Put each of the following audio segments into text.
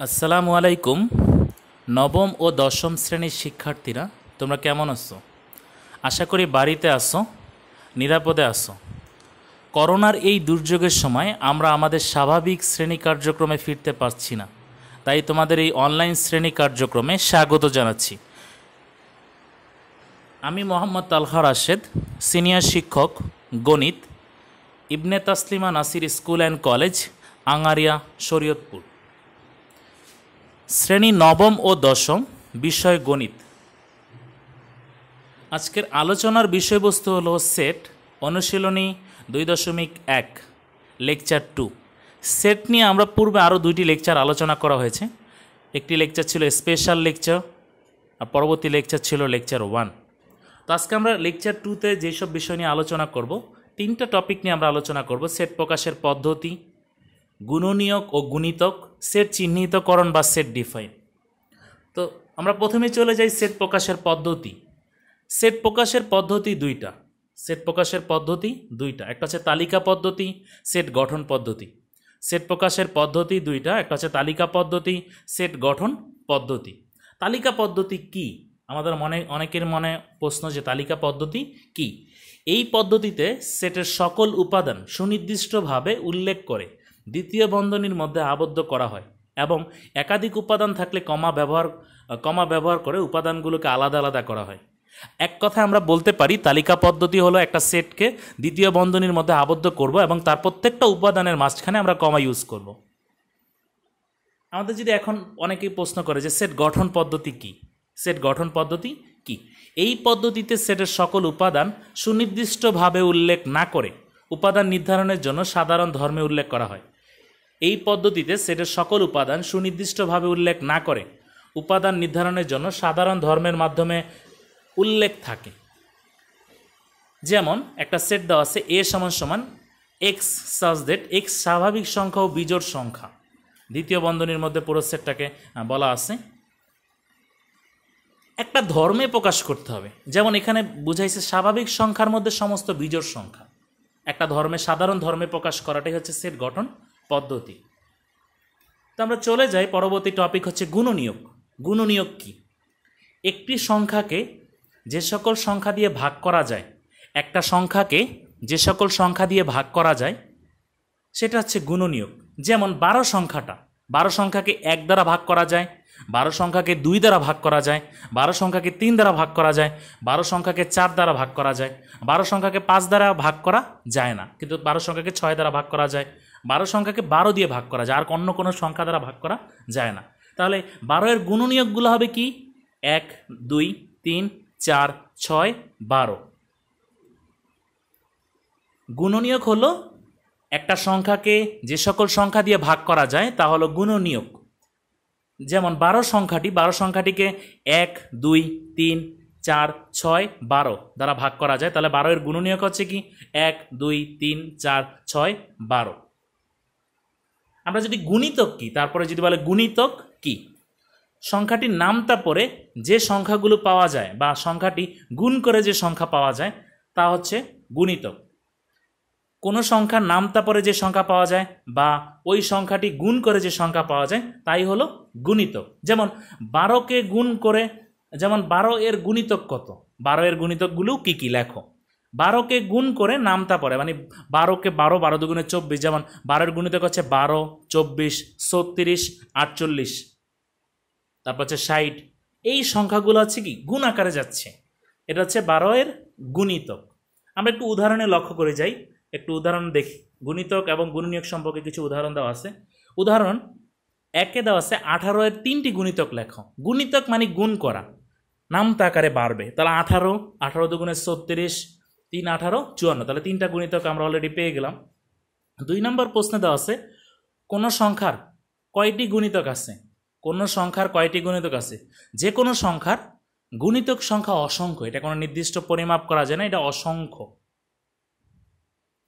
আসসালামু আলাইকুম। নবম ও দশম শ্রেণীর শিক্ষার্থীরা তোমরা কেমন আছো? আশা করি বাড়িতে আসো, নিরাপদে আসো। করোনার এই দুর্যোগের সময় আমরা আমাদের স্বাভাবিক শ্রেণী কার্যক্রমে ফিরতে পারছি না, তাই তোমাদের এই অনলাইন শ্রেণী কার্যক্রমে স্বাগত জানাচ্ছি। আমি মোহাম্মদ তালহা রাশেদ, সিনিয়র শিক্ষক গণিত, Ibne Taslima Nasir school and college, Angaria, Shariatpur. শ্রেণী নবম ও দশম, বিষয় গণিত। আজকের আলোচনার বিষয়বস্তু হলো সেট, অনুশীলনী 2.1, লেকচার 2। সেট নিয়ে আমরা পূর্বে আরও 2টি লেকচার আলোচনা করা হয়েছে। একটি লেকচার ছিল স্পেশাল লেকচার, আর পরবর্তী লেকচার ছিল লেকচার 1। তো আজকে আমরা লেকচার 2তে যেসব বিষয় নিয়ে আলোচনা করব, 3টা টপিক নিয়ে আমরা আলোচনা করব: সেট প্রকাশের পদ্ধতি, গুণনীয়ক ও গুণিতক, সেট চিহ্নিতকরণ বা সেট ডিফাইন। তো আমরা প্রথমে চলে যাই সেট প্রকাশের পদ্ধতি। সেট প্রকাশের পদ্ধতি দুইটা। সেট প্রকাশের পদ্ধতি দুইটা, একটা হচ্ছে তালিকা পদ্ধতি, সেট গঠন পদ্ধতি। সেট প্রকাশের পদ্ধতি দুইটা, একটা হচ্ছে তালিকা পদ্ধতি, সেট গঠন পদ্ধতি। তালিকা পদ্ধতি কি? আমাদের অনেকের মনে প্রশ্ন যে তালিকা পদ্ধতি কি। এই পদ্ধতিতে সেটের সকল উপাদান সুনির্দিষ্টভাবে উল্লেখ করে দ্বিতীয় বন্ধনীর মধ্যে আবদ্ধ করা হয় এবং একাধিক উপাদান থাকলে কমা ব্যবহার করে উপাদানগুলোকে আলাদা আলাদা করা হয়। এক কথা আমরা বলতে পারি তালিকা পদ্ধতি হলো একটা সেটকে দ্বিতীয় বন্ধনীর মধ্যে আবদ্ধ করব এবং তার প্রত্যেকটা উপাদানের মাঝখানে আমরা কমা ইউজ করব। আমাদের যদি এখন অনেকেই প্রশ্ন করে যে সেট গঠন পদ্ধতি কি, সেট গঠন পদ্ধতি কি? এই পদ্ধতিতে সেটের সকল উপাদান সুনির্দিষ্টভাবে উল্লেখ না করে উপাদান নির্ধারণের জন্য সাধারণ ধর্মে উল্লেখ করা হয়। এই পদ্ধতিতে সেটের সকল উপাদান সুনির্দিষ্টভাবে উল্লেখ না করে উপাদান নির্ধারণের জন্য সাধারণ ধর্মের মাধ্যমে উল্লেখ থাকে। যেমন একটা সেট দেওয়া আছে এ সমান সমান এক্স সাজ দ্যাট এক্স স্বাভাবিক সংখ্যা ও বিজোড় সংখ্যা। দ্বিতীয় বন্ধনীর মধ্যে পুরো সেটটাকে বলা আছে। একটা ধর্মে প্রকাশ করতে হবে, যেমন এখানে বুঝাইছে স্বাভাবিক সংখ্যার মধ্যে সমস্ত বিজোড় সংখ্যা। একটা ধর্মে সাধারণ ধর্মে প্রকাশ করাটাই হচ্ছে সেট গঠন পদ্ধতি। তো আমরা চলে যাই, পরবর্তী টপিক হচ্ছে গুণনীয়ক। গুণনীয়ক কি? একটি সংখ্যাকে যে সকল সংখ্যা দিয়ে ভাগ করা যায়, একটা সংখ্যাকে যে সকল সংখ্যা দিয়ে ভাগ করা যায় সেটা হচ্ছে গুণনীয়ক। যেমন 12 সংখ্যাটা, 12 সংখ্যাকে 1 দ্বারা ভাগ করা যায়, 12 সংখ্যাকে 2 দ্বারা ভাগ করা যায়, 12 সংখ্যাকে 3 দ্বারা ভাগ করা যায়, 12 সংখ্যাকে 4 দ্বারা ভাগ করা যায়, 12 সংখ্যাকে 5 দ্বারা ভাগ করা যায় না, কিন্তু 12 সংখ্যাকে 6 দ্বারা ভাগ করা যায়, 12 সংখ্যাকে 12 দিয়ে ভাগ করা যায়, আর অন্য কোনো সংখ্যা দ্বারা ভাগ করা যায় না। তাহলে 12 এর গুণনীয়কগুলো হবে কি? 1, 2, 3, 4, 6, 12। গুণনীয়ক হলো একটা সংখ্যাকে যে সকল সংখ্যা দিয়ে ভাগ করা যায় তা হলো গুণনীয়ক। যেমন 12 সংখ্যাটিকে 1, 2, 3, 4, 6, 12 দ্বারা ভাগ করা যায়, তাহলে 12 এর গুণনীয়ক হচ্ছে কি? 1, 2, 3, 4, 6, 12। আমরা যদি গুণিতক কি, তারপরে যদি বলে গুণিতক কি, সংখ্যাটির নামটা পরে যে সংখ্যাগুলো পাওয়া যায় বা সংখ্যাটি গুণ করে যে সংখ্যা পাওয়া যায় তা হচ্ছে গুণিতক। কোনো সংখ্যার নামটা পরে যে সংখ্যা পাওয়া যায় বা ওই সংখ্যাটি গুণ করে যে সংখ্যা পাওয়া যায় তাই হলো গুণিতক। যেমন 12কে গুণ করে, যেমন 12 এর গুণিতক কত? 12 এর গুণিতকগুলো কি কি লেখো। 12কে গুণ করে নামটা পরে, মানে 12কে 12, 12 দুগুণে 24। যেমন 12 এর গুণিতক হচ্ছে 12, 24, 36, 48, তারপর হচ্ছে 60। এই সংখ্যাগুলো হচ্ছে কি গুণ আকারে যাচ্ছে, এটা হচ্ছে 12 এর গুণিতক। আমরা একটু উদাহরণে লক্ষ্য করে যাই, একটু উদাহরণ দেখি। গুণিতক এবং গুণনীয়ক সম্পর্কে কিছু উদাহরণ দেওয়া আছে। উদাহরণ 1-এ দেওয়া আছে 18 এর 3টি গুণিতক লেখো। গুণিতক মানে গুণ করা, নামতা আকারে বাড়বে। তাহলে 18, 18 দুগুণে 36, 3, 18, 54। তাহলে 3টা গুণিতক আমরা অলরেডি পেয়ে গেলাম। 2 নম্বর প্রশ্নে দেওয়া আছে কোনো সংখ্যার কয়টি গুণিতক আছে। কোনো সংখ্যার কয়টি গুণিতক আছে? যে কোনো সংখ্যার গুণিতক সংখ্যা অসংখ্য, এটা কোনো নির্দিষ্ট পরিমাপ করা যায় না, এটা অসংখ্য।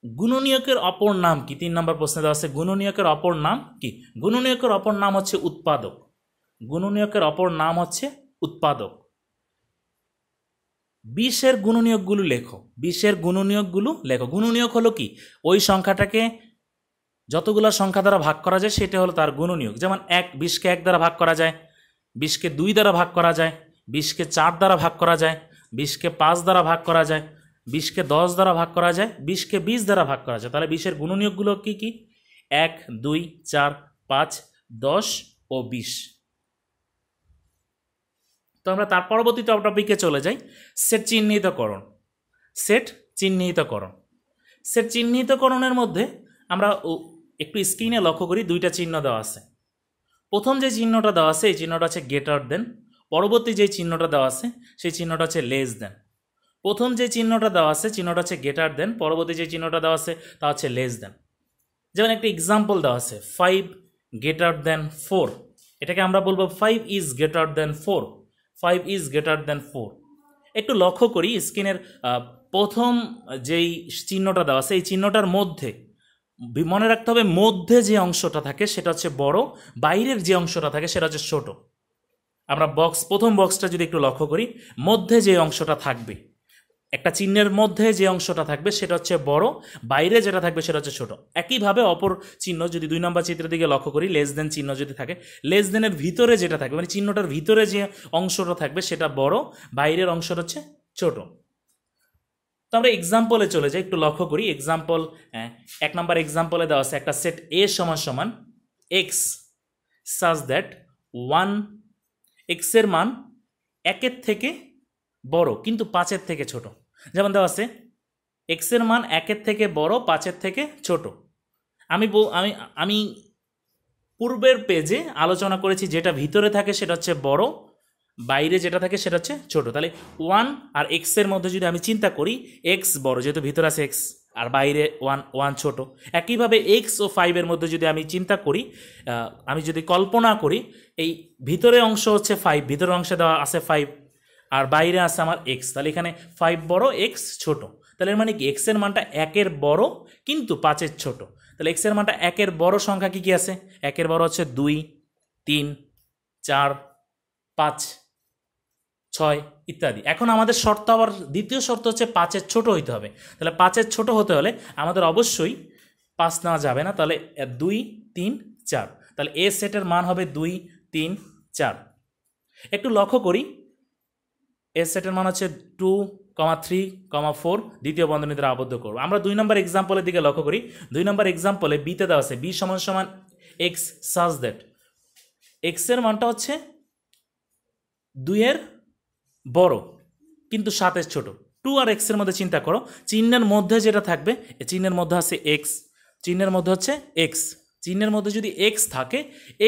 গুণনীয়কের অপর নাম কি? 3 নম্বর প্রশ্নে দেওয়া আছে গুণনীয়কের অপর নাম কি। গুণনীয়কের অপর নাম হচ্ছে উৎপাদক। গুণনীয়কের অপর নাম হচ্ছে উৎপাদক। 20 এর গুণনীয়কগুলো লেখো। 20 এর গুণনীয়কগুলো লেখো। গুণনীয়ক হলো কি? ওই সংখ্যাটাকে যতগুলো সংখ্যা দ্বারা ভাগ করা যায় সেটা হলো তার গুণনীয়ক। যেমন 20কে 1 দ্বারা ভাগ করা যায়, 20কে 2 দ্বারা ভাগ করা যায়, 20কে 4 দ্বারা ভাগ করা যায়, 20কে 5 দ্বারা ভাগ করা যায়, 20কে 10 দ্বারা ভাগ করা যায়, 20কে 20 দ্বারা ভাগ করা যায়। তাহলে 20-এর গুণনীয়কগুলো কি কি? 1, 2, 4, 5, 10 ও 20। তো আমরা তার পরবর্তী টপিকে চলে যাই, সেট চিহ্নিতকরণ। সেট চিহ্নিতকরণ। সেট চিহ্নিতকরণের মধ্যে আমরা একটু স্ক্রিনে লক্ষ্য করি, দুইটা চিহ্ন দেওয়া আছে। প্রথম যে চিহ্নটা দেওয়া আছে এই চিহ্নটা হচ্ছে গ্রেটার দেন, পরবর্তী যে চিহ্নটা দেওয়া আছে সেই চিহ্নটা হচ্ছে লেস দেন। প্রথম যে চিহ্নটা দেওয়া আছে চিহ্নটা হচ্ছে গ্রেটার দেন, পরবর্তী যে চিহ্নটা দেওয়া আছে তা হচ্ছে লেস দেন। যেমন একটা এক্সাম্পল দেওয়া আছে 5 গ্রেটার দেন 4, এটাকে আমরা বলবো 5 is greater than 4, 5 is greater than 4। একটু লক্ষ্য করি স্ক্রিনের প্রথম যেই চিহ্নটা দেওয়া আছে এই চিহ্নটার মধ্যে মনে রাখতে হবে মধ্যে যে অংশটা থাকে সেটা হচ্ছে বড়, বাইরের যে অংশটা থাকে সেটা হচ্ছে ছোট। আমরা প্রথম বক্সটা যদি একটু লক্ষ্য করি, মধ্যে যে অংশটা থাকবে, একটা চিহ্নের মধ্যে যে অংশটা থাকবে সেটা হচ্ছে বড়, বাইরে যেটা থাকবে সেটা হচ্ছে ছোট। একইভাবে অপর চিহ্ন যদি 2 নম্বর চিত্রের দিকে লক্ষ্য করি, লেস দেন চিহ্ন যদি থাকে, লেস দেনের ভিতরে যেটা থাকবে মানে চিহ্নটার ভিতরে যে অংশটা থাকবে সেটা বড়, বাইরের অংশটা হচ্ছে ছোট। তো আমরা এক্সাম্পলে চলে যাই, একটু লক্ষ্য করি। এক্সাম্পল 1 নম্বর এক্সাম্পলে দেওয়া আছে একটা সেট এ সমান সমান এক্স সাজ দ্যাট 1 এক্সের মান 1-এর থেকে বড় কিন্তু 5-এর থেকে ছোট। যেমন দেওয়া আছে এক্সের মান 1-এর থেকে বড়, 5-এর থেকে ছোট। আমি আমি পূর্বের পেজে আলোচনা করেছি যেটা ভিতরে থাকে সেটা হচ্ছে বড়, বাইরে যেটা থাকে সেটা হচ্ছে ছোট। তাহলে 1 আর এক্সের মধ্যে যদি আমি চিন্তা করি, এক্স বড় যেহেতু ভিতরে আছে এক্স, আর বাইরে 1 ছোট। একইভাবে এক্স ও 5-এর মধ্যে যদি আমি চিন্তা করি, আমি যদি কল্পনা করি এই ভিতরে অংশ হচ্ছে 5, ভিতরের অংশে দেওয়া আছে 5 আর বাইরে আছে আমার এক্স, তাহলে এখানে 5 বড় এক্স ছোট। তাহলে এর মানে কি এক্সের মানটা 1-এর বড় কিন্তু 5-এর ছোট। তাহলে এক্সের মানটা 1-এর বড় সংখ্যা কি কি আছে? 1-এর বড় হচ্ছে 2, 3, 4, 5, 6 ইত্যাদি। এখন আমাদের শর্ত আবার দ্বিতীয় শর্ত হচ্ছে 5-এর ছোট হইতে হবে। তাহলে 5-এর ছোট হতে হলে আমাদের অবশ্যই 5 নেওয়া যাবে না, তাহলে 2, 3, 4। তাহলে এ সেটের মান হবে 2, 3, 4। একটু লক্ষ্য করি, এ সেটের মান হচ্ছে 2, 3, 4 দ্বিতীয় বন্ধনী দ্বারা আবদ্ধ করব। আমরা 2 নম্বর এক্সাম্পলের দিকে লক্ষ্য করি। 2 নম্বর এক্সাম্পলে বিতে দেওয়া আছে বি সমান সমান এক্স সাজ দ্যাট এক্সের মানটা হচ্ছে 2-এর বড় কিন্তু 7-এর ছোট। 2 আর এক্সের মধ্যে চিন্তা করো, চিহ্নের মধ্যে যেটা থাকবে চিহ্নের মধ্যে আছে এক্স, চিহ্নের মধ্যে হচ্ছে এক্স, চিহ্নের মধ্যে যদি এক্স থাকে,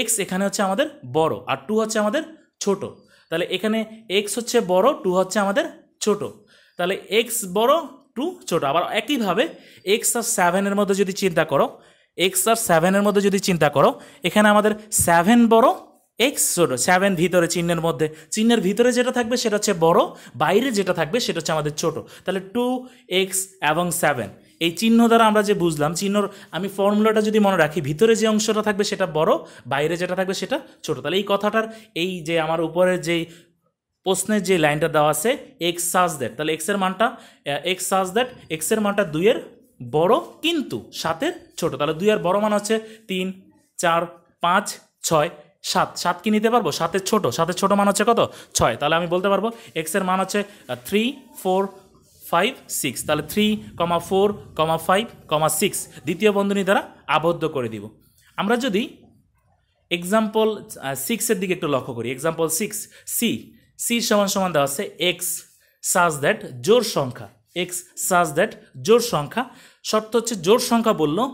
এক্স এখানে হচ্ছে আমাদের বড় আর 2 হচ্ছে আমাদের ছোট। তাহলে এখানে এক্স হচ্ছে বড়, 2 হচ্ছে আমাদের ছোট। তাহলে এক্স বড়, 2 ছোট। আবার একইভাবে এক্স আর 7-এর মধ্যে যদি চিন্তা করো, এক্স আর 7-এর মধ্যে যদি চিন্তা করো, এখানে আমাদের 7 বড়, এক্স ছোট। 7 ভিতরে চিহ্নের মধ্যে, চিহ্নের ভিতরে যেটা থাকবে সেটা হচ্ছে বড়, বাইরে যেটা থাকবে সেটা হচ্ছে আমাদের ছোট। তাহলে 2x এবং 7 এই চিহ্ন দ্বারা আমরা যে বুঝলাম, চিহ্নর আমি ফর্মুলাটা যদি মনে রাখি, ভিতরে যে অংশটা থাকবে সেটা বড়, বাইরে যেটা থাকবে সেটা ছোট। তাহলে এই কথাটার এই যে আমার উপরের যেই প্রশ্নের যে লাইনটা দেওয়া আছে এক্স সাজ দ্যাট, তাহলে এক্সের মানটা এক্স সাজ দ্যাট এক্সের মানটা 2-এর বড় কিন্তু 7-এর ছোট। তাহলে 2-এর বড় মান হচ্ছে 3, 4, 5, 6, 7 কি নিতে পারবো? 7-এর ছোট, 7-এর ছোট মান হচ্ছে কত? 6। তাহলে আমি বলতে পারবো এক্সের মান হচ্ছে 3, 4, 5, 6। তাহলে 3, 4, 5, 6 দ্বিতীয় বন্ধনী দ্বারা আবদ্ধ করে দিব। আমরা যদি এক্সাম্পল 6-এর দিকে একটু লক্ষ্য করি, এক্সাম্পল 6 সি সমান সমান দেওয়া আছে এক্স সাজ দ্যাট জোড় সংখ্যা, এক্স সাজ দ্যাট জোড় সংখ্যা। শর্ত হচ্ছে জোড় সংখ্যা বললো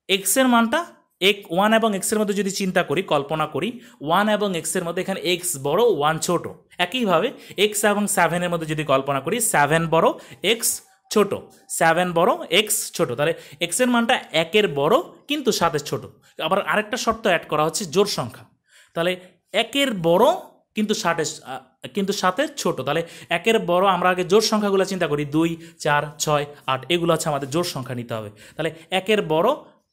এক্সের মানটা 1 এবং এক্সের মধ্যে যদি চিন্তা করি, কল্পনা করি 1 এবং এক্সের মধ্যে এখানে এক্স বড়, 1 ছোট। একইভাবে এক্স এবং 7-এর মধ্যে যদি কল্পনা করি, 7 বড়, এক্স ছোট, 7 বড়, এক্স ছোট। তাহলে এক্সের মানটা 1-এর বড় কিন্তু 7-এর ছোট। আবার আরেকটা শর্ত অ্যাড করা হচ্ছে জোড় সংখ্যা। তাহলে 1-এর বড় কিন্তু 7-এর ছোট। তাহলে 1-এর বড় আমরা আগে জোড় সংখ্যাগুলো চিন্তা করি, 2, 4, 6, 8 এগুলো হচ্ছে আমাদের জোড় সংখ্যা নিতে হবে। তাহলে 1-এর বড়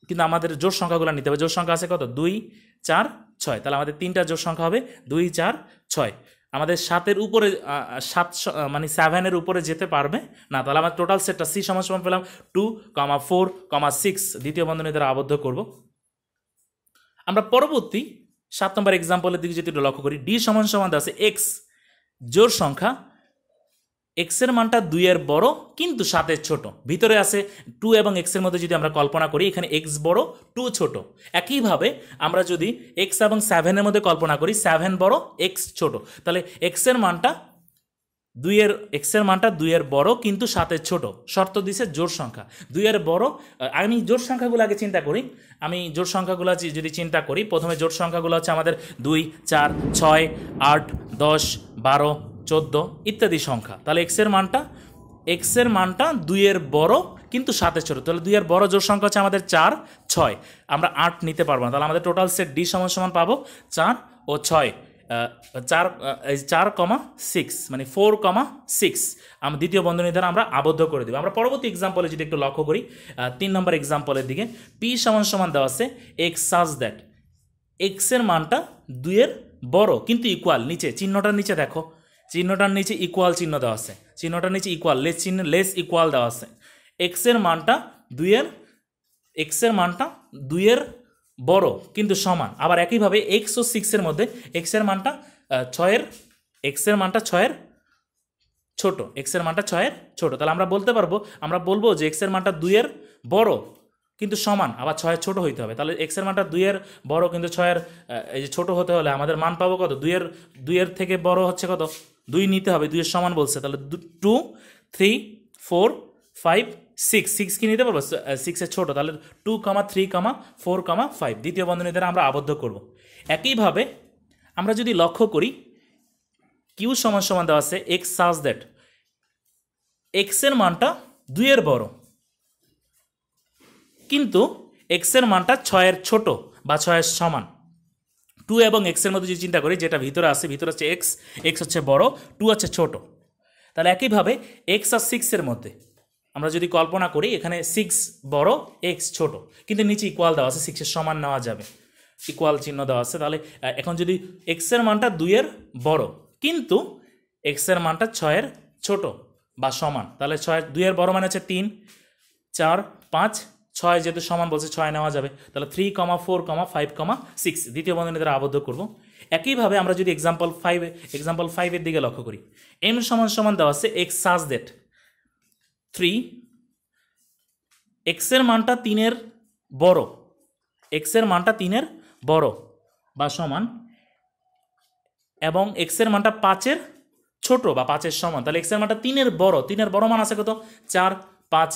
কিন্তু আমাদের জোড় সংখ্যাগুলো নিতে হবে। জোড় সংখ্যা আছে কত? 2, 4, 6। তাহলে আমাদের 3টা জোড় সংখ্যা হবে 2, 4, 6। আমাদের 7-এর উপরে 7 মানে 7-এর উপরে যেতে পারবে না। তাহলে আমার টোটাল সেটটা সি সমান সমান পেলাম 2,4,6 দ্বিতীয় বন্ধনী দ্বারা আবদ্ধ করব। আমরা পরবর্তী 7 নম্বর এক্সাম্পলের দিকে যদি লক্ষ্য করি, ডি সমান সমান দেওয়া আছে এক্স জোড় সংখ্যা, এক্সের মানটা 2-এর বড় কিন্তু 7-এর ছোট। ভিতরে আছে 2 এবং এক্সের মধ্যে যদি আমরা কল্পনা করি, এখানে এক্স বড় 2 ছোট। একইভাবে আমরা যদি এক্স এবং 7-এর মধ্যে কল্পনা করি, 7 বড় এক্স ছোট, তাহলে এক্সের মানটা 2-এর বড় কিন্তু 7-এর ছোট। শর্ত দিছে জোড় সংখ্যা 2-এর বড়। আমি জোড় সংখ্যাগুলো আগে চিন্তা করি। আমি জোড় সংখ্যাগুলো যদি চিন্তা করি, প্রথমে জোড় সংখ্যাগুলো হচ্ছে আমাদের 2, 4, 6, 8, 10, 12, 14 ইত্যাদি সংখ্যা। তাহলে এক্সের মানটা 2-এর বড় কিন্তু 7-এর ছোট। তাহলে 2-এর বড় জোড় সংখ্যা হচ্ছে আমাদের 4, 6। আমরা 8 নিতে পারবো না। তাহলে আমাদের টোটাল সেট ডি সমান সমান পাবো 4 ও 6, 4,6 মানে 4,6 আমরা দ্বিতীয় বন্ধনী দ্বারা আমরা আবদ্ধ করে দেবো। আমরা পরবর্তী এক্সাম্পলে যদি একটু লক্ষ্য করি, 3 নম্বর এক্সাম্পলের দিকে, পি সমান সমান দেওয়া আছে এক্স সাজ দ্যাট এক্সের মানটা 2-এর বড় কিন্তু ইকুয়াল। নিচে চিহ্নটার নিচে দেখো, চিহ্নটার নিচে ইকুয়াল চিহ্ন দেওয়া আছে, চিহ্নটার নিচে ইকুয়াল লেস ইকুয়াল দেওয়া আছে। এক্সের মানটা 2-এর বড় কিন্তু সমান। আবার একইভাবে এক্স ও 6-এর মধ্যে এক্সের মানটা 6-এর ছোট, এক্সের মানটা 6-এর ছোট। তাহলে আমরা বলবো যে এক্সের মানটা 2-এর বড় কিন্তু সমান, আবার 6-এর ছোট হইতে হবে। তাহলে এক্সের মানটা 2-এর বড় কিন্তু 6-এর এই যে ছোট হতে হলে আমাদের মান পাবো কত? 2-এর থেকে বড় হচ্ছে কত? 2 নিতে হবে, 2-এর সমান বলছে। তাহলে 2, 3, 4, 5, 6 কি নিতে পারবো? 6-এর ছোট। তাহলে 2, 3, 4, 5 দ্বিতীয় বন্ধনী দ্বারা আমরা আবদ্ধ করব। একইভাবে আমরা যদি লক্ষ্য করি, কিউ সমান সমান দেওয়া আছে এক্স সাজ দ্যাট এক্সের মানটা 2-এর বড় কিন্তু এক্সের মানটা 6-এর ছোট বা 6-এর সমান। 2 এবং এক্সের মধ্যে যদি চিন্তা করি, যেটা ভিতরে হচ্ছে এক্স হচ্ছে বড়, 2 হচ্ছে ছোট। তাহলে একইভাবে এক্স আর 6-এর মধ্যে আমরা যদি কল্পনা করি, এখানে 6 বড় এক্স ছোট, কিন্তু নিচে ইকুয়াল দেওয়া আছে, 6-এর সমান নেওয়া যাবে, ইকুয়াল চিহ্ন দেওয়া আছে। তাহলে এখন যদি এক্সের মানটা 2-এর বড় কিন্তু এক্সের মানটা 6-এর ছোট বা সমান, তাহলে 2-এর বড় মানে হচ্ছে 3, 4, 5, 6 যেহেতু সমান বলছে 6 নেওয়া যাবে। তাহলে 3, 4, 5, 6 দ্বিতীয় বন্ধনী দ্বারা আবদ্ধ করব। একইভাবে আমরা যদি এক্সাম্পল 5-এর দিকে লক্ষ্য করি, এম সমান সমান দেওয়া আছে এক্স সাজ দ্যাট 3 এক্সের মানটা 3-এর বড়, এক্সের মানটা 3-এর বড় বা সমান এবং এক্সের মানটা 5-এর ছোট বা 5-এর সমান। তাহলে এক্সের মানটা 3-এর বড় মান আছে কত? 4, 5,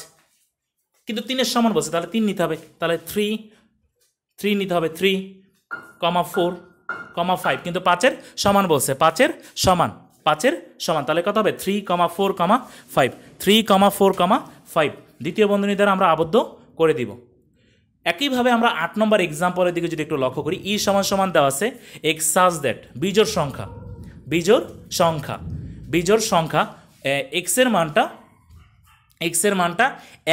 কিন্তু 3-এর সমান বলছে, তাহলে 3 নিতে হবে। তাহলে 3 নিতে হবে, 3, 4, 5 কিন্তু 5-এর সমান বলছে, 5-এর সমান। তাহলে কত হবে? 3, 4, 5 3, 4, 5 দ্বিতীয় বন্ধনী দ্বারা আমরা আবদ্ধ করে দিব। একইভাবে আমরা 8 নম্বর এক্সাম্পলের দিকে যদি একটু লক্ষ্য করি, ই সমান সমান দেওয়া আছে এক্স সাজ দ্যাট বিজোড় সংখ্যা এক্সের মানটা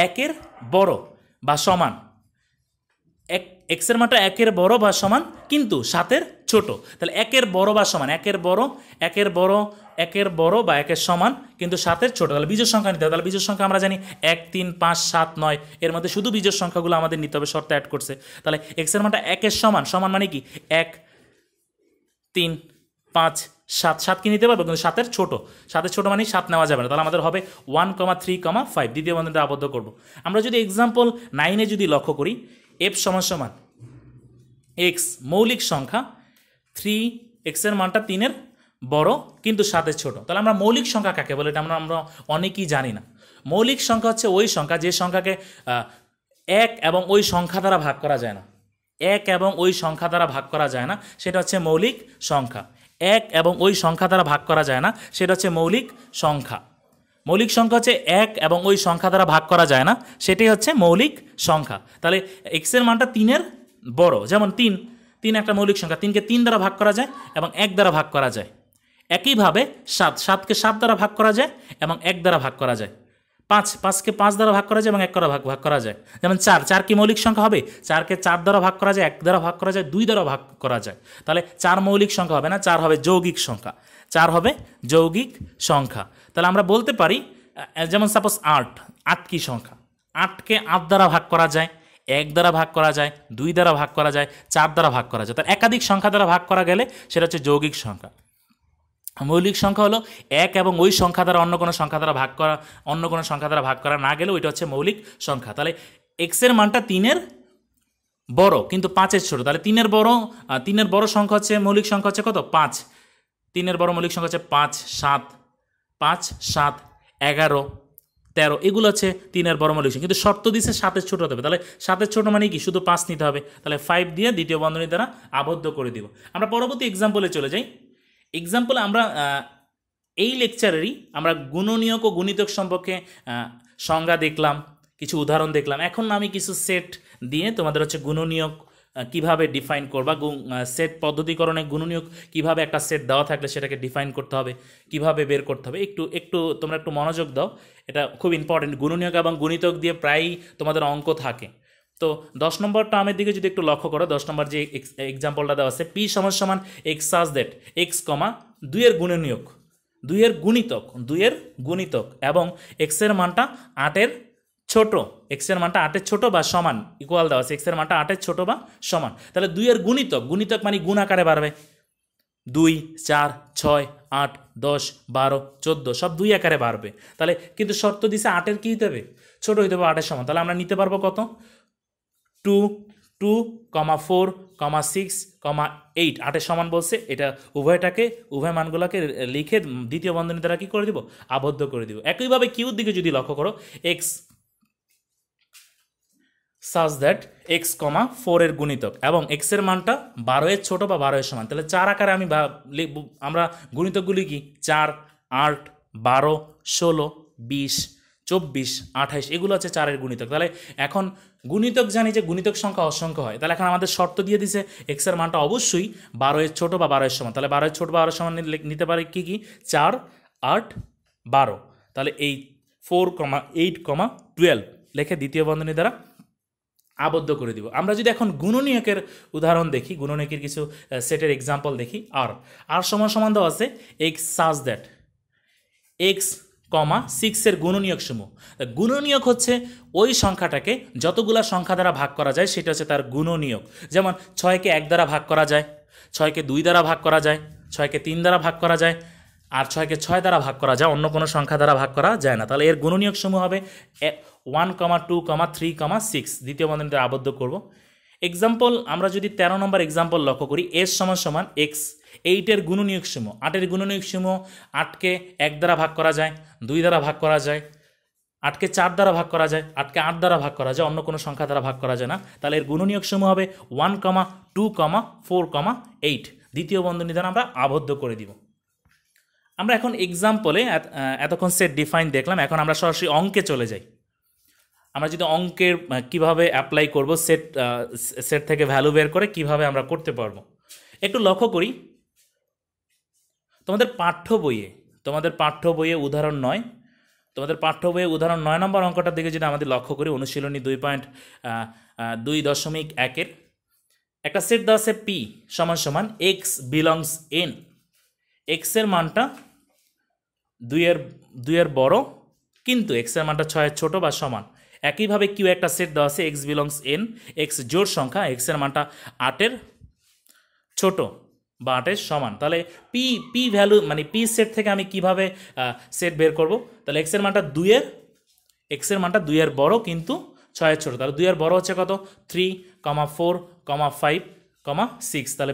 1-এর বড় বা সমান, এক্সের মানটা 1-এর বড় বা সমান কিন্তু 7-এর ছোট। তাহলে 1-এর বড় বা সমান, 1-এর বড় বা 1-এর সমান কিন্তু 7-এর ছোট। তাহলে বিজোড় সংখ্যা নিতে হবে। তাহলে বিজোড় সংখ্যা আমরা জানি 1, 3, 5, 7, 9 এর মধ্যে শুধু বিজোড় সংখ্যাগুলো আমাদের নিতে হবে, শর্ত অ্যাড করছে। তাহলে এক্সের মানটা 1-এর সমান মানে কি? 1, 3, 5, 7 কি নিতে পারবো, কিন্তু 7-এর ছোট মানে 7 নেওয়া যাবে না। তাহলে আমাদের হবে 1, 3, 5 দ্বিতীয় বন্ধনীতে আবদ্ধ করব। আমরা যদি এক্সাম্পল 9-এ যদি লক্ষ্য করি, এফ সমান সমান এক্স মৌলিক সংখ্যা 3 এক্সের মানটা 3-এর বড় কিন্তু 7-এর ছোট। তাহলে আমরা মৌলিক সংখ্যা কাকে বলে এটা আমরা অনেকেই জানি না। মৌলিক সংখ্যা হচ্ছে ওই সংখ্যা যে সংখ্যাকে 1 এবং ওই সংখ্যা দ্বারা ভাগ করা যায় না, 1 এবং ওই সংখ্যা দ্বারা ভাগ করা যায় না, সেটা হচ্ছে মৌলিক সংখ্যা। 1 এবং ওই সংখ্যা দ্বারা ভাগ করা যায় না, সেটা হচ্ছে মৌলিক সংখ্যা। মৌলিক সংখ্যা হচ্ছে 1 এবং ওই সংখ্যা দ্বারা ভাগ করা যায় না, সেটাই হচ্ছে মৌলিক সংখ্যা। তাহলে এক্সের মানটা 3-এর বড়, যেমন 3 একটা মৌলিক সংখ্যা, 3কে 3 দ্বারা ভাগ করা যায় এবং 1 দ্বারা ভাগ করা যায়। একইভাবে 7কে 7 দ্বারা ভাগ করা যায় এবং 1 দ্বারা ভাগ করা যায়। পাঁচকে 5 দ্বারা ভাগ করা যায় এবং 1 দ্বারা ভাগ করা যায়। যেমন 4 কি মৌলিক সংখ্যা হবে? 4কে 4 দ্বারা ভাগ করা যায়, 1 দ্বারা ভাগ করা যায়, 2 দ্বারা ভাগ করা যায়। তাহলে 4 মৌলিক সংখ্যা হবে না, 4 হবে যৌগিক সংখ্যা। 4 হবে যৌগিক সংখ্যা। তাহলে আমরা বলতে পারি যেমন সাপোজ 8 কি সংখ্যা? 8কে 8 দ্বারা ভাগ করা যায়, 1 দ্বারা ভাগ করা যায়, 2 দ্বারা ভাগ করা যায়, 4 দ্বারা ভাগ করা যায়। তার একাধিক সংখ্যা দ্বারা ভাগ করা গেলে সেটা হচ্ছে যৌগিক সংখ্যা। মৌলিক সংখ্যা হলো 1 এবং ওই সংখ্যা দ্বারা অন্য কোনো সংখ্যা দ্বারা ভাগ করা না গেলে ওইটা হচ্ছে মৌলিক সংখ্যা। তাহলে এক্সের মানটা 3-এর বড় কিন্তু 5-এর ছোট। তাহলে 3-এর বড় সংখ্যা হচ্ছে মৌলিক সংখ্যা হচ্ছে কত? 5। 3-এর বড় মৌলিক সংখ্যা হচ্ছে 5, 7, 11, 13, এগুলো হচ্ছে 3-এর বড় মৌলিক সংখ্যা। কিন্তু শর্ত দিচ্ছে 7-এর ছোট হতে হবে। তাহলে 7-এর ছোট মানে কি? শুধু 5 নিতে হবে। তাহলে 5 দিয়ে দ্বিতীয় বন্ধনী দ্বারা আবদ্ধ করে দিব। আমরা পরবর্তী এক্সাম্পলে চলে যাই। এক্সাম্পলে আমরা এই লেকচারেরই আমরা গুণনীয়ক ও গুণিতক সম্পর্কে সংজ্ঞা দেখলাম, কিছু উদাহরণ দেখলাম। এখন আমি কিছু সেট দিয়ে তোমাদের হচ্ছে গুণনীয়ক কিভাবে ডিফাইন করবা, সেট পদ্ধতিকরণে গুণনীয়ক কিভাবে একটা সেট দেওয়া থাকলে সেটাকে ডিফাইন করতে হবে, কিভাবে বের করতে হবে, একটু তোমরা একটু মনোযোগ দাও। এটা খুব ইম্পর্টেন্ট। গুণনীয়ক এবং গুণিতক দিয়ে প্রায়ই তোমাদের অঙ্ক থাকে। তো 10 নম্বর টার্মের দিকে যদি একটু লক্ষ্য করো, 10 নম্বর যে এক্সাম্পলটা দেওয়া আছে, পি সমান এক্স সাজ দ্যাট এক্স, 2-এর গুণনীয়ক, 2-এর গুণিতক এবং এক্সের মানটা 8-এর ছোট, এক্সের মানটা 8-এর ছোট বা সমান, ইকুয়াল দেওয়া আছে এক্সের মানটা 8-এর ছোট বা সমান। তাহলে 2-এর গুণিতক মানে গুণ আকারে বাড়বে। 2, 4, 6, 8, 10, 12, 14 সব 2 আকারে বাড়বে। তাহলে কিন্তু শর্ত দিছে 8-এর কী হতে হবে? ছোট হইতে হবে 8-এর সমান। তাহলে আমরা নিতে পারবো কত? 2, 4, 6, 8 8-এর সমান বলছে। এটা উভয় মানগুলোকে লিখে দ্বিতীয় বন্ধনী দ্বারা কী করে দিব? আবদ্ধ করে দিব। একইভাবে কিউর দিকে যদি লক্ষ্য করো, এক্স সাজ দ্যাট এক্স, 4-এর গুণিতক এবং এক্সের মানটা 12-এর ছোট বা 12-এর সমান। তাহলে 4 আকারে আমরা গুণিতকগুলি কি? 4, 8, 12, 16, 20, 24, 28 এগুলো হচ্ছে 4-এর গুণিতক। তাহলে এখন গুণিতক জানি যে গুণিতক সংখ্যা অসংখ্য হয়। তাহলে এখন আমাদের শর্ত দিয়ে দিছে এক্সের মানটা অবশ্যই 12-এর ছোট বা 12-এর সমান। তাহলে 12-এর ছোট বা 12-এর সমান নিতে পারে কি 4, 8, 12। তাহলে এই 4, 8, 12 লেখে দ্বিতীয় বন্ধনী দ্বারা আবদ্ধ করে দিব। আমরা যদি এখন গুণনীয়কের উদাহরণ দেখি, গুণনীয়কের কিছু সেটের এক্সাম্পল দেখি। আর সমান দেওয়া আছে এক্স সাজ দ্যাট এক্স, 6-এর গুণনীয়ক সমূহ। গুণনীয়ক হচ্ছে ওই সংখ্যাটাকে যতগুলা সংখ্যা দ্বারা ভাগ করা যায় সেটা হচ্ছে তার গুণনীয়ক। যেমন 6কে 1 দ্বারা ভাগ করা যায়, 6কে 2 দ্বারা ভাগ করা যায়, 6কে 3 দ্বারা ভাগ করা যায়, আর 6কে 6 দ্বারা ভাগ করা যায়, অন্য কোনো সংখ্যা দ্বারা ভাগ করা যায় না। তাহলে এর গুণনীয়ক সমূহ হবে 1, 2, 3, 6 দ্বিতীয় বন্ধনী দ্বারা আবদ্ধ করব। এক্সাম্পল আমরা যদি 13 নম্বর এক্সাম্পল লক্ষ্য করি, এস সমান এক্স, 8-এর গুণনীয়ক সমূহ, 8-এর গুণনীয়ক সমূহ 8কে 1 দ্বারা ভাগ করা যায়, 2 দ্বারা ভাগ করা যায়, 8কে 4 দ্বারা ভাগ করা যায়, 8কে 8 দ্বারা ভাগ করা যায়, অন্য কোনো সংখ্যা দ্বারা ভাগ করা যায় না। তাহলে এর গুণনীয়ক সমূহ হবে 1, 2, 4, 8 দ্বিতীয় বন্ধনী দ্বারা আমরা আবদ্ধ করে দিব। আমরা এখন এক্সাম্পলে এতক্ষণ সেট ডিফাইন দেখলাম, এখন আমরা সরাসরি অঙ্কে চলে যাই। আমরা যদি অঙ্কের কিভাবে অ্যাপ্লাই করব, সেট থেকে ভ্যালু বের করে কিভাবে আমরা করতে পারবো একটু লক্ষ্য করি। তোমাদের পাঠ্য বইয়ে উদাহরণ 9 নম্বর অঙ্কটার দিকে যদি আমাদের লক্ষ্য করি, অনুশীলনী 2.2.1-এর একটা সেট দেওয়া আছে পি সমান এক্স বিলংস এন, এক্সের মানটা 2-এর বড় কিন্তু এক্সের মানটা 6-এর ছোট বা সমান। একইভাবে কিউ একটা সেট দেওয়া আছে এক্স বিলংস এন, এক্স জোড় সংখ্যা, এক্সের মানটা 8-এর ছোট বা 8-এর সমান। তাহলে পি ভ্যালু মানে পি সেট থেকে আমি কিভাবে সেট বের করব? তাহলে এক্সের মানটা 2-এর বড় কিন্তু 6-এর ছোট। তাহলে 2-এর বড় হচ্ছে কত? 3, 4, 5, 6। তাহলে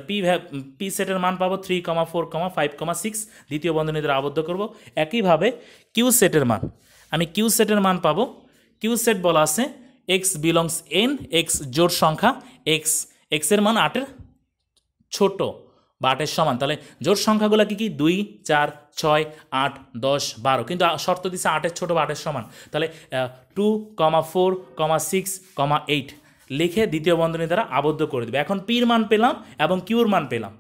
পি সেটের মান পাবো 3, 4, 5, 6 দ্বিতীয় বন্ধনী দ্বারা আবদ্ধ করব। একইভাবে কিউ সেটের মান পাবো, কিউ সেট বলা আছে এক্স বিলংস এন, এক্স জোড় সংখ্যা, এক্সের মান 8-এর ছোট বা 8-এর সমান। তাহলে জোড় সংখ্যাগুলো কি 2, 4, 6, 8, 10, 12 কিন্তু শর্ত দিচ্ছে 8-এর ছোট বা 8-এর সমান। তাহলে 2, 4, 6, 8 লিখে দ্বিতীয় বন্ধনী দ্বারা আবদ্ধ করে দেবে। এখন পির মান পেলাম এবং কিউর মান পেলাম।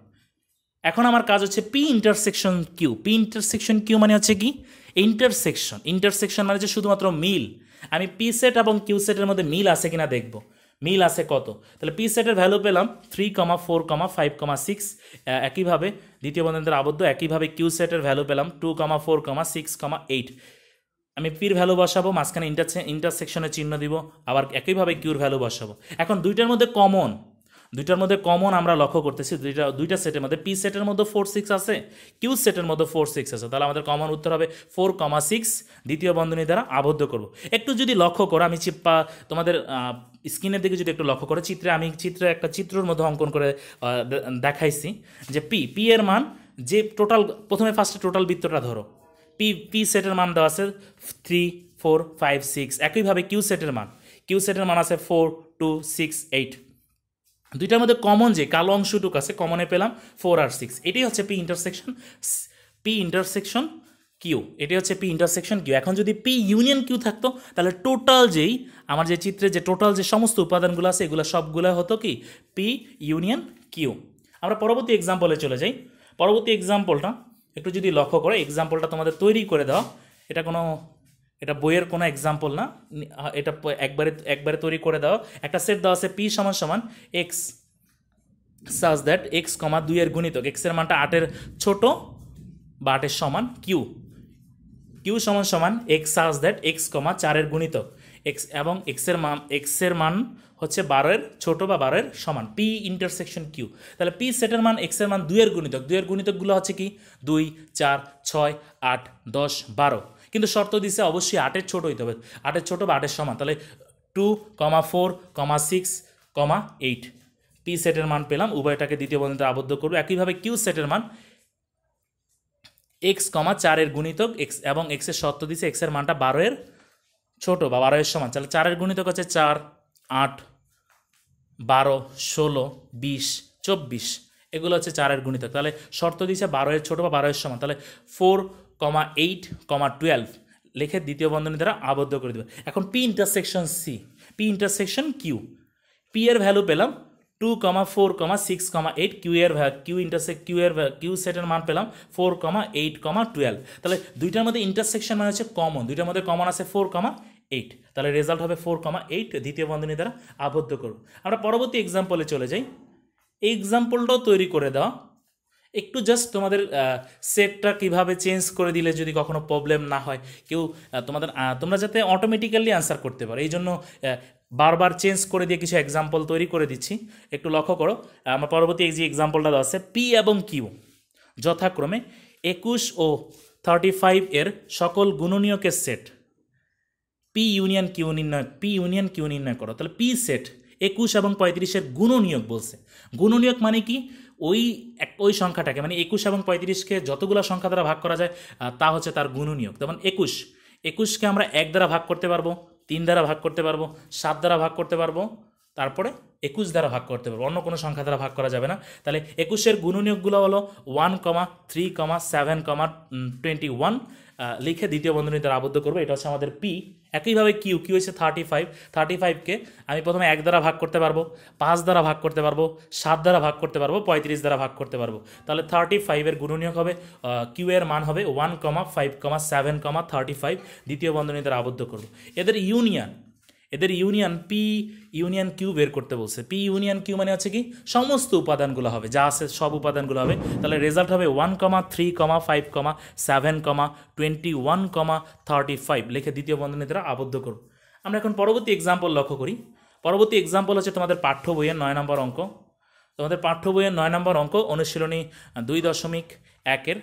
এখন আমার কাজ হচ্ছে P intersection Q. P intersection Q মানে হচ্ছে কি ইন্টারসেকশন। ইন্টারসেকশন মানে হচ্ছে শুধুমাত্র মিল। আমি পি সেট এবং কিউ সেটের মধ্যে মিল আছে কিনা দেখব। মিল আছে কত, তাহলে পি সেটের ভ্যালু পেলাম 3,4,5,6। একইভাবে দ্বিতীয় বন্ধনীর দ্বারা আবদ্ধ। একইভাবে কিউ সেটের ভ্যালু পেলাম 2,4,6,8। আমি পির ভ্যালু বসাবো, মাঝখানে ইন্টারসেকশনের চিহ্ন দিব, আবার একইভাবে কিউর ভ্যালু বসাবো। এখন দুইটার মধ্যে কমন আমরা লক্ষ্য করতেছি দুইটা সেটের মধ্যে পি সেটের মধ্যে 4, 6 আছে, কিউ সেটের মধ্যে 4, 6 আছে। তাহলে আমাদের কমন উত্তর হবে 4,6 দ্বিতীয় বন্ধনী দ্বারা আবদ্ধ করব। একটু যদি লক্ষ্য করো, আমি তোমাদের স্ক্রিনের দিকে যদি একটু লক্ষ্য করো, আমি একটা চিত্রের মধ্যে অঙ্কন করে দেখাইছি যে পি এর মান যে ফার্স্টে টোটাল বৃত্তটা ধরো, পি সেটের মান দেওয়া আছে 3, 4, 5, 6। একইভাবে কিউ সেটের মান আছে 4, 2, 6, 8। দুইটার মধ্যে কমন যে কালো অংশটুকু আছে, কমনে পেলাম 4 আর 6। এটাই হচ্ছে পি ইন্টারসেকশন কিউ। এটি হচ্ছে পি ইন্টারসেকশন কিউ। এখন যদি পি ইউনিয়ন কিউ থাকতো, তাহলে টোটাল আমার যে চিত্রে যে টোটাল যে সমস্ত উপাদানগুলো আছে, এগুলো সবগুলো হতো কি পি ইউনিয়ন কিউ। আমরা পরবর্তী এক্সাম্পলে চলে যাই। পরবর্তী এক্সাম্পলটা একটু যদি লক্ষ্য করো, এক্সাম্পলটা তোমাদের তৈরি করে দেওয়া, এটা বইয়ের কোনো এক্সাম্পল না, এটা একবারে তৈরি করে দাও। একটা সেট দেওয়া আছে পি সমান এক্স সাজ দ্যাট এক্স, 2 এর গুণিতক, এক্স এর মানটা 8 এর ছোট বা 8 এর সমান, কিউ সমান এক্স সাজ দ্যাট এক্স, 4 এর গুণিতক এক্স, এবং এক্স এর মান হচ্ছে 12 এর ছোট বা 12 এর সমান। P intersection Q. তাহলে পি সেটের মান এক্স এর মান 2 এর গুণিতক। 2 এর গুণিতকগুলো হচ্ছে কি 2, 4, 6, 8, 10, 12। কিন্তু শর্ত দিছে অবশ্যই 8 এর ছোট হইতে হবে, 8 এর ছোট বা 8 এর সমান। তাহলে 2, 4, 6, 8 পি সেটের মান পেলাম। উভয়টাকে দ্বিতীয় বন্ধনীতে আবদ্ধ করব। একইভাবে কিউ সেটের মান এক্স, 4 এর গুণিতক এক্স, এবং এক্স এর শর্ত দিছে এক্স এর মানটা 12 এর ছোট বা 12 এর সমান। তাহলে 4 এর গুণিতক হচ্ছে 4, 8, 12, 16, 20, 24। এগুলো হচ্ছে 4 এর গুণিতক। তাহলে শর্ত দিছে 12 এর ছোট বা 12 এর সমান। তাহলে 4, 8, 12 লিখে দ্বিতীয় বন্ধনী দ্বারা আবদ্ধ করে দেবে। এখন P intersection C, P intersection Q. P এর ভ্যালু পেলাম 2, 4, 6, 8। কিউ সেটের মান পেলাম 4, 8, 12। তাহলে দুইটার মধ্যে ইন্টারসেকশন মানে হচ্ছে কমন, দুইটার মধ্যে কমন আছে 4, 8। তাহলে রেজাল্ট হবে 4, 8 দ্বিতীয় বন্ধনী দ্বারা আবদ্ধ করব। আমরা পরবর্তী এক্সাম্পলে চলে যাই। এই এক্সাম্পলটাও তৈরি করে দেওয়া। একটু জাস্ট তোমাদের সেটটা কিভাবে চেঞ্জ করে দিলে যদি কখনো প্রবলেম না হয়, তোমরা যাতে অটোমেটিক্যালি আনসার করতে পারো, এই জন্য বারবার চেঞ্জ করে দিয়ে কিছু এক্সাম্পল তৈরি করে দিচ্ছি। একটু লক্ষ্য করো, আমার পরবর্তী এই যে এক্সাম্পলটা দেওয়া আছে, পি এবং কিউ যথাক্রমে 21 ও 35 এর সকল গুণনীয়কের সেট পি ইউনিয়ন কিউ নির্ণয় করো। তাহলে পি সেট 21 এবং 35 এর গুণনীয়ক বলছে। গুণনীয়ক মানে কি ওই সংখ্যাটাকে, মানে 21 এবং 35কে যতগুলো সংখ্যা দ্বারা ভাগ করা যায় তা হচ্ছে তার গুণনীয়ক। যেমন 21কে আমরা 1 দ্বারা ভাগ করতে পারবো, 3 দ্বারা ভাগ করতে পারবো, 7 দ্বারা ভাগ করতে পারবো, তারপরে 21 দ্বারা ভাগ করতে পারবো, অন্য কোনো সংখ্যা দ্বারা ভাগ করা যাবে না। তাহলে 21 গুণনীয়কগুলো হলো 1, 3, 7, 21 লিখে দ্বিতীয় বন্ধনী দ্বারা আবদ্ধ করবো। এটা হচ্ছে আমাদের পি। একইভাবে কিউ হচ্ছে 35কে আমি প্রথমে 1 দ্বারা ভাগ করতে পারবো, 5 দ্বারা ভাগ করতে পারবো, 7 দ্বারা ভাগ করতে পারবো, 35 দ্বারা ভাগ করতে পারবো। তাহলে 35 এর গুণনীয়ক হবে, কিউ এর মান হবে 1, 5, 7, 35 দ্বিতীয় বন্ধনী দ্বারা আবদ্ধ করবো। এদের ইউনিয়ন পি ইউনিয়ন কিউ বের করতে বলছে। পি ইউনিয়ন কিউ মানে হচ্ছে কি সমস্ত উপাদানগুলো হবে, যা আছে সব উপাদানগুলো হবে। তাহলে রেজাল্ট হবে 1, 3, 5, 7, 21, 35 লিখে দ্বিতীয় বন্ধনী দ্বারা আবদ্ধ করব। আমরা এখন পরবর্তী এক্সাম্পল লক্ষ্য করি। পরবর্তী এক্সাম্পল হচ্ছে তোমাদের পাঠ্য বইয়ের 9 নম্বর অঙ্ক। তোমাদের পাঠ্য বইয়ের 9 নম্বর অঙ্ক অনুশীলনী 2.1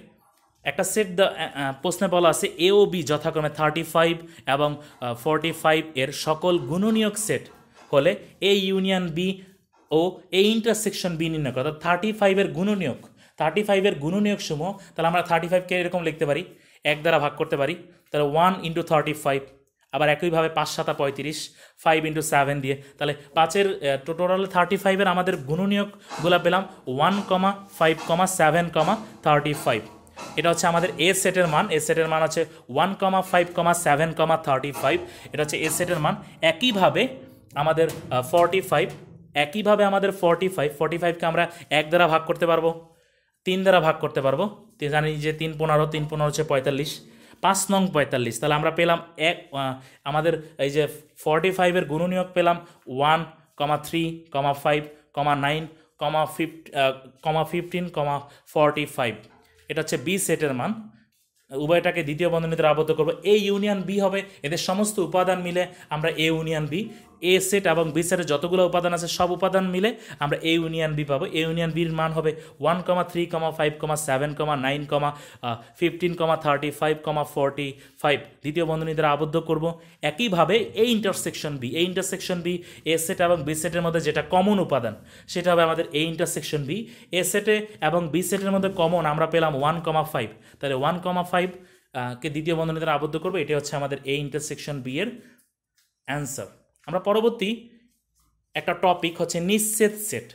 একটা সেট প্রশ্নে বলা আছে এ ও বি যথাক্রমে 35 এবং 45 এর সকল গুণনীয়ক সেট হলে এ ইউনিয়ন বি ও এ ইন্টারসেকশন বি নির্ণয় করা। 35 এর গুণনীয়ক সমূহ। তাহলে আমরা 35কে এরকম লিখতে পারি, 1 দ্বারা ভাগ করতে পারি, তাহলে 1 × 35। আবার একইভাবে 5, 7, 35, 5 × 7 দিয়ে, তাহলে 5 টোটাল 35 এর আমাদের গুণনীয়কগুলো পেলাম 1, 5, 7, 35। এটা হচ্ছে আমাদের এ সেটের মান। এ সেটের মান হচ্ছে 1, 5, 7, 35। এটা হচ্ছে এ সেটের মান। একইভাবে আমাদের 45কে আমরা 1 দ্বারা ভাগ করতে পারবো, 3 দ্বারা ভাগ করতে পারবো, জানি যে 3 15, 3 15 হচ্ছে 45, 5 নং 45। তাহলে আমরা পেলাম আমাদের এই যে 45-এর গুণনীয়ক পেলাম 1, 3, 5, 9, 15, 45। এটা হচ্ছে বি সেটের মান। উভয়টাকে দ্বিতীয় বন্ধনীতে আবদ্ধ করব। এ ইউনিয়ন বি হবে, এদের সমস্ত উপাদান মিলে আমরা A union B. A set এবং বি সেটের যতগুলো উপাদান আছে সব উপাদান মিলে আমরা এ ইউনিয়ন বি পাবো। এ ইউনিয়ন বির মান হবে 1, 3, 5, 7, 9, 15, 35, 45 দ্বিতীয় বন্ধনীতে আবদ্ধ করব। একইভাবে A intersection B, A set এবং বি সেটের মধ্যে যেটা কমন উপাদান সেটা হবে আমাদের এ ইন্টারসেকশন বি। এ সেটে এবং বি সেটের মধ্যে কমন আমরা পেলাম 1, 5, তাহলে 1, 5 কে দ্বিতীয় বন্ধনীতে আবদ্ধ করবো। এটা হচ্ছে আমাদের এ ইন্টারসেকশন বি এর অ্যান্সার। আমরা পরবর্তী একটা টপিক হচ্ছে নিঃছেদ সেট।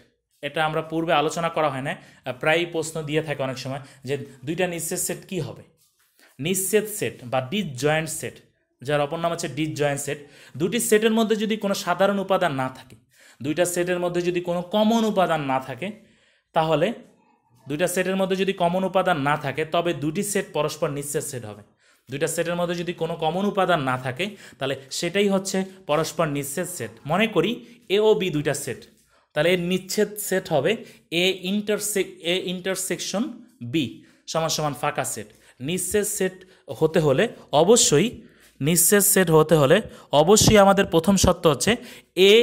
এটা আমরা পূর্বে আলোচনা করা হয় না, প্রায় প্রশ্ন দিয়ে থাকে অনেক সময় যে দুইটা নিঃছেদ সেট কি হবে। নিঃছেদ সেট বা ডিসজয়েন্ট সেট, যার অপর নাম হচ্ছে ডিসজয়েন্ট সেট। দুটি সেটের মধ্যে যদি কোনো সাধারণ উপাদান না থাকে, দুইটা সেটের মধ্যে যদি কোনো কমন উপাদান না থাকে, তাহলে দুইটা সেটের মধ্যে যদি কমন উপাদান না থাকে তবে দুটি সেট পরস্পর নিঃছেদ সেট হবে। দুইটা সেটের মধ্যে যদি কোনো কমন উপাদান না থাকে তাহলে সেটাই হচ্ছে পরস্পর নিঃছেদ সেট। মনে করি এ ও বি দুইটা সেট, তাহলে এর নিচ্ছেদ সেট হবে এ ইন্টারসেকশন বি সমান ফাঁকা সেট। নিঃছেদ সেট হতে হলে অবশ্যই আমাদের প্রথম শর্ত হচ্ছে এ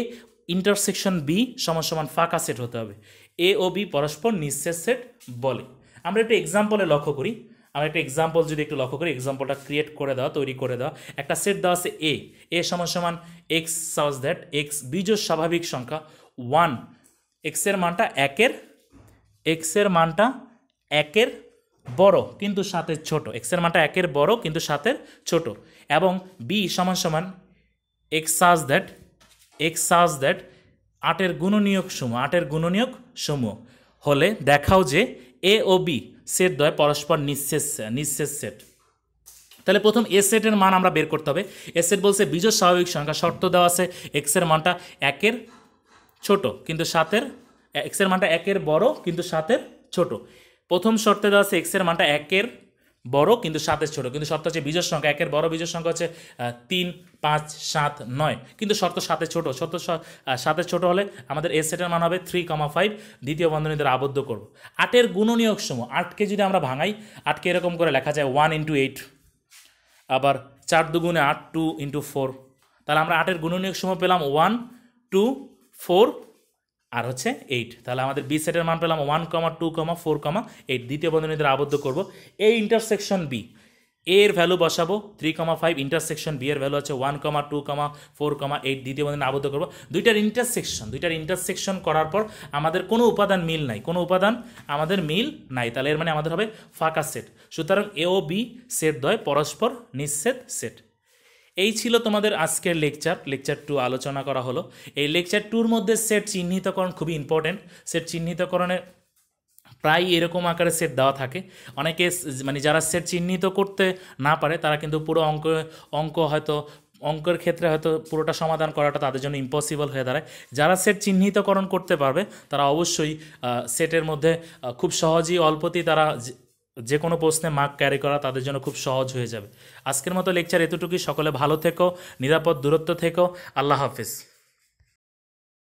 ইন্টারসেকশন বি সমান ফাঁকা সেট হতে হবে। এ ও বি পরস্পর নিঃছেদ সেট বলে। আমরা একটু এক্সাম্পলে লক্ষ্য করি। আমরা একটা এক্সাম্পল যদি একটু লক্ষ্য করি, এক্সাম্পলটা তৈরি করে দেওয়া। একটা সেট দেওয়া আছে এ সমান এক্স সাজ দ্যাট এক্স বিজোড় স্বাভাবিক সংখ্যা 1, এক্সের মানটা একের বড় কিন্তু সাথে ছোট, এক্সের মানটা একের বড় কিন্তু সাথে ছোট, এবং বি সমান এক্স সাজ দ্যাট 8-এর গুণনীয়ক সমূহ হলে দেখাও যে এ ও বি সেট দ্বয় পরস্পর নিঃছেদ সেট। তাহলে প্রথম এ সেটের মান আমরা বের করতে হবে। এ সেট বলছে বিজোড় স্বাভাবিক সংখ্যা, শর্ত দেওয়া আছে এক্সের মানটা একের ছোট কিন্তু সাতের, এক্সের মানটা একের বড় কিন্তু সাতের ছোট। প্রথম শর্তে দেওয়া আছে এক্সের মানটা একের বড় কিন্তু সাতের ছোট, কিন্তু শর্ত হচ্ছে বিজোড় সংখ্যা, একের বড় বিজোড় সংখ্যা হচ্ছে 3, 5, 7, 9, কিন্তু শর্ত সাথে ছোট। শর্ত সাথে ছোট হলে আমাদের এ সেটের মান হবে 3, 5 দ্বিতীয় বন্ধনীতে আবদ্ধ করব। 8-এর গুণনীয়ক সমূহ, 8কে যদি আমরা ভাঙাই, 8কে এরকম করে লেখা যায় 1 × 8, আবার 4 দুগুণে 8, 2 × 4। তাহলে আমরা 8-এর গুণনীয়ক সমূহ পেলাম 1, 2, 4 আর হচ্ছে 8। তাহলে আমাদের বি সেটের মান পেলাম 1, 2, 4, 8 দ্বিতীয় বন্ধনীতে আবদ্ধ করব। এ ইন্টারসেকশন বি, এ এর ভ্যালু বসাবো 3, 5, ইন্টারসেকশন বি এর ভ্যালু হচ্ছে 1, 2, 4, 8 দ্বিতীয় বন্ধনীতে আবদ্ধ করব। দুইটার ইন্টারসেকশন করার পর আমাদের কোনো উপাদান মিল নাই, তাহলে এর মানে আমাদের হবে ফাঁকা সেট। সুতরাং এ ও বি সেট দ্বয় পরস্পর নিঃছেদ সেট। এই ছিল তোমাদের আজকের লেকচার 2 আলোচনা করা হলো। এই লেকচার 2-র মধ্যে সেট চিহ্নিতকরণ খুবই ইম্পর্টেন্ট। সেট চিহ্নিতকরণে প্রায় এরকম আকারে সেট দেওয়া থাকে। অনেকে যারা সেট চিহ্নিত করতে না পারে তারা কিন্তু পুরো অঙ্কের ক্ষেত্রে হয়তো পুরোটা সমাধান করাটা তাদের জন্য ইম্পসিবল হয়ে দাঁড়ায়। যারা সেট চিহ্নিতকরণ করতে পারবে তারা অবশ্যই সেটের মধ্যে খুব সহজেই অল্পতেই তারা যে কোনো প্রশ্নে মার্ক ক্যারি করা তাদের জন্য খুব সহজ হয়ে যাবে। আজকের মতো লেকচার এতটুকুই। সকলে ভালো থেকো, নিরাপদ দূরত্ব থেকো। আল্লাহ হাফেজ।